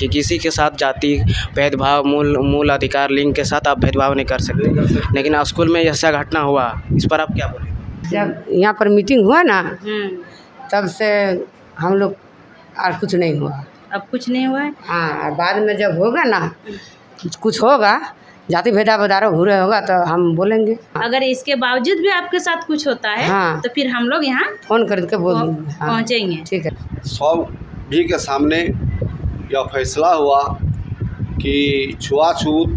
कि किसी के साथ जाति भेदभाव मूल अधिकार लिंग के साथ आप भेदभाव नहीं कर सकते, लेकिन स्कूल में ऐसा घटना हुआ, इस पर आप क्या बोलें? जब यहाँ पर मीटिंग हुआ ना तब से हम लोग और कुछ नहीं हुआ। अब कुछ नहीं हुआ है। हाँ, बाद में जब होगा ना कुछ होगा, जाति भेदाभेदारो घूरे होगा तो हम बोलेंगे। अगर इसके बावजूद भी आपके साथ कुछ होता है तो फिर हम लोग यहाँ फोन करके बोल देंगे। पहुँचेंगे। ठीक है। सभी के सामने यह फैसला हुआ कि छुआछूत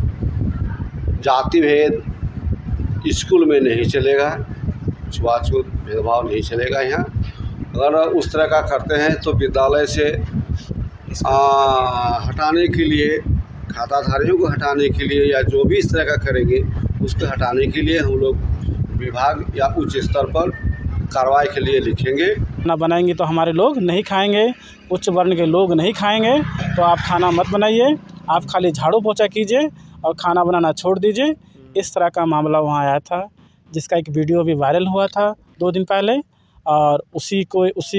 जाति भेद स्कूल में नहीं चलेगा, छुआछूत भेदभाव नहीं चलेगा यहाँ। अगर उस तरह का करते हैं तो विद्यालय से हटाने के लिए, खाताधारियों को हटाने के लिए या जो भी इस तरह का करेंगे उसको हटाने के लिए हम लोग विभाग या उच्च स्तर पर कार्रवाई के लिए लिखेंगे। खाना बनाएंगे तो हमारे लोग नहीं खाएंगे, उच्च वर्ण के लोग नहीं खाएंगे, तो आप खाना मत बनाइए, आप खाली झाड़ू पोछा कीजिए और खाना बनाना छोड़ दीजिए। इस तरह का मामला वहाँ आया था, जिसका एक वीडियो भी वायरल हुआ था 2 दिन पहले, और उसी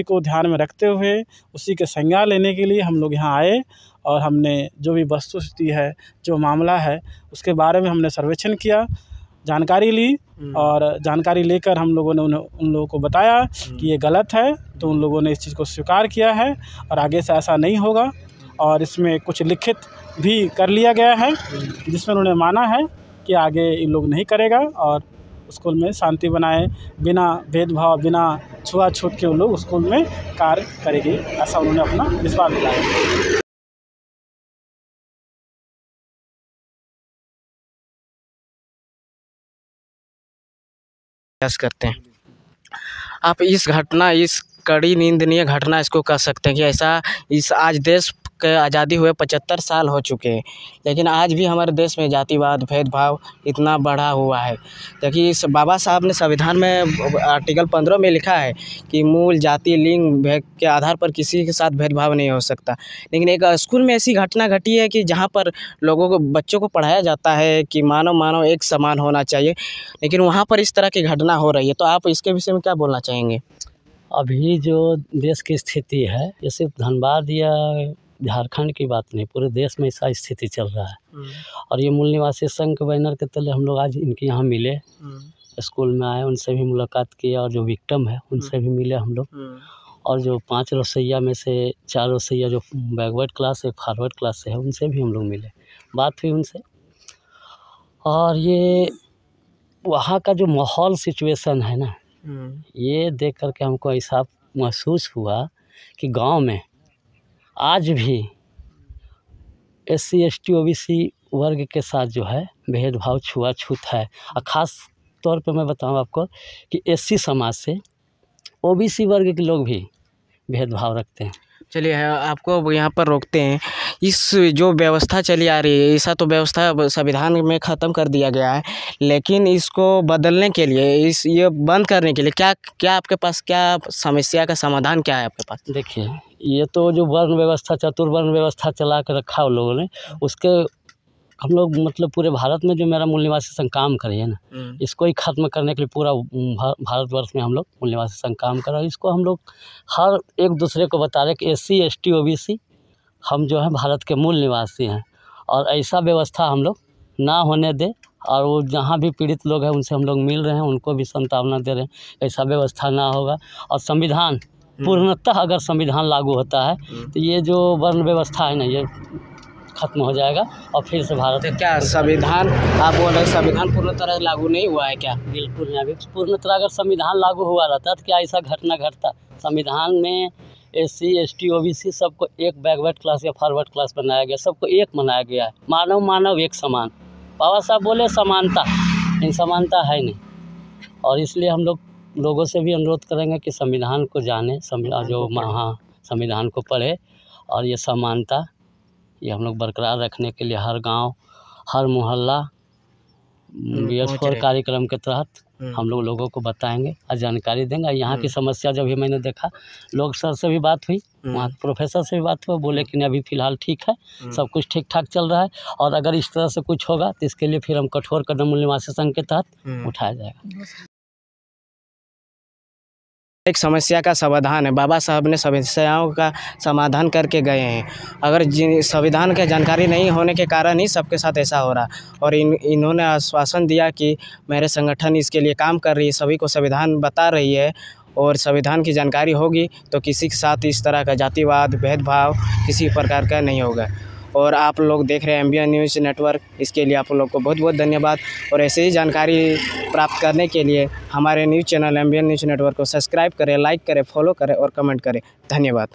को ध्यान में रखते हुए उसी के संज्ञान लेने के लिए हम लोग यहाँ आए और हमने जो भी वस्तुस्थिति है, जो मामला है, उसके बारे में हमने सर्वेक्षण किया, जानकारी ली और जानकारी लेकर हम लोगों ने उन लोगों को बताया कि ये गलत है, तो उन लोगों ने इस चीज़ को स्वीकार किया है और आगे से ऐसा नहीं होगा। और इसमें कुछ लिखित भी कर लिया गया है जिसमें उन्होंने माना है कि आगे इन लोग नहीं करेगा और स्कूल में शांति बनाए, बिना भेदभाव, बिना छुआछूत के उन लोग स्कूल में कार्य करेगी, ऐसा उन्होंने अपना विश्वास दिलाया। प्रयास करते हैं आप इस कड़ी निंदनीय घटना इसको कह सकते हैं कि ऐसा आज देश के आज़ादी हुए 75 साल हो चुके हैं, लेकिन आज भी हमारे देश में जातिवाद भेदभाव इतना बढ़ा हुआ है। देखिए, इस बाबा साहब ने संविधान में आर्टिकल 15 में लिखा है कि मूल जाति लिंग के आधार पर किसी के साथ भेदभाव नहीं हो सकता, लेकिन एक स्कूल में ऐसी घटना घटी है कि जहाँ पर बच्चों को पढ़ाया जाता है कि मानव एक समान होना चाहिए, लेकिन वहाँ पर इस तरह की घटना हो रही है। तो आप इसके विषय में क्या बोलना चाहेंगे? अभी जो देश की स्थिति है, ये सिर्फ धनबाद या झारखंड की बात नहीं, पूरे देश में ऐसा स्थिति चल रहा है। और ये मूल निवासी संघ के बैनर के तले हम लोग आज इनके यहाँ मिले, स्कूल में आए, उनसे भी मुलाकात की और जो विक्टिम है उनसे भी मिले हम लोग। और जो 5 रसोइया में से 4 रसोइया जो बैकवर्ड क्लास है, फॉरवर्ड क्लास से है, उनसे भी हम लोग मिले, बात हुई उनसे। और ये वहाँ का जो माहौल सिचुएशन है ना, ये देख करके हमको ऐसा महसूस हुआ कि गांव में आज भी SC ST OBC वर्ग के साथ जो है भेदभाव छुआछूत है। और ख़ास तौर पे मैं बताऊं आपको कि SC समाज से OBC वर्ग के लोग भी भेदभाव रखते हैं। चलिए, आपको यहाँ पर रोकते हैं। इस जो व्यवस्था चली आ रही है, ऐसा तो व्यवस्था संविधान में ख़त्म कर दिया गया है, लेकिन इसको बदलने के लिए, ये बंद करने के लिए क्या आपके पास, क्या समस्या का समाधान क्या है आपके पास? देखिए, ये तो जो वर्ण व्यवस्था, चतुर्वर्ण व्यवस्था चला के रखा उन लोगों ने, उसके हम लोग मतलब पूरे भारत में जो मेरा मूल निवासी संघ काम करे है ना, इसको ही ख़त्म करने के लिए पूरा भारतवर्ष में हम लोग मूल निवासी संघ काम कर रहे हैं। इसको हम लोग हर एक दूसरे को बता रहे कि SC ST OBC हम जो है भारत के मूल निवासी हैं और ऐसा व्यवस्था हम लोग ना होने दें। और वो जहाँ भी पीड़ित लोग हैं उनसे हम लोग मिल रहे हैं, उनको भी सांत्वना दे रहे हैं, ऐसा व्यवस्था ना होगा। और संविधान पूर्णतः अगर संविधान लागू होता है तो ये जो वर्ण व्यवस्था है ना, ये खत्म हो जाएगा और फिर से भारत। तो क्या संविधान, आप बोल रहे हैं संविधान पूर्ण तरह लागू नहीं हुआ है क्या? बिल्कुल नहीं। अभी पूर्ण तरह अगर संविधान लागू हुआ रहता तो क्या ऐसा घटना घटता? संविधान में SC ST OBC सबको एक बैकवर्ड क्लास या फॉरवर्ड क्लास बनाया गया, सबको एक बनाया गया है। मानव एक समान। बाबा साहब बोले समानता, इन समानता है नहीं। और इसलिए हम लोगों से भी अनुरोध करेंगे कि संविधान को जाने, संविधान को पढ़े और ये समानता ये हम लोग बरकरार रखने के लिए हर गांव, हर मोहल्ला BS4 कार्यक्रम के तहत हम लोगों को बताएंगे और जानकारी देंगे। यहाँ की समस्या जब भी मैंने देखा, लोग सर से भी बात हुई, वहाँ प्रोफेसर से भी बात हुआ, बोले कि नहीं अभी फ़िलहाल ठीक है, सब कुछ ठीक ठाक चल रहा है और अगर इस तरह से कुछ होगा तो इसके लिए फिर हम कठोर कदम मूल निवासी संघ के तहत उठाया जाएगा। एक समस्या का समाधान है। बाबा साहब ने समस्याओं का समाधान करके गए हैं। अगर संविधान की जानकारी नहीं होने के कारण ही सबके साथ ऐसा हो रहा, और इन्होंने आश्वासन दिया कि मेरे संगठन इसके लिए काम कर रही है, सभी को संविधान बता रही है, और संविधान की जानकारी होगी तो किसी के साथ इस तरह का जातिवाद भेदभाव किसी प्रकार का नहीं होगा। और आप लोग देख रहे हैं एमबीएन न्यूज़ नेटवर्क, इसके लिए आप लोग को बहुत बहुत धन्यवाद। और ऐसे ही जानकारी प्राप्त करने के लिए हमारे news channel MBN news network को सब्सक्राइब करें, लाइक करें, फॉलो करें और कमेंट करें। धन्यवाद।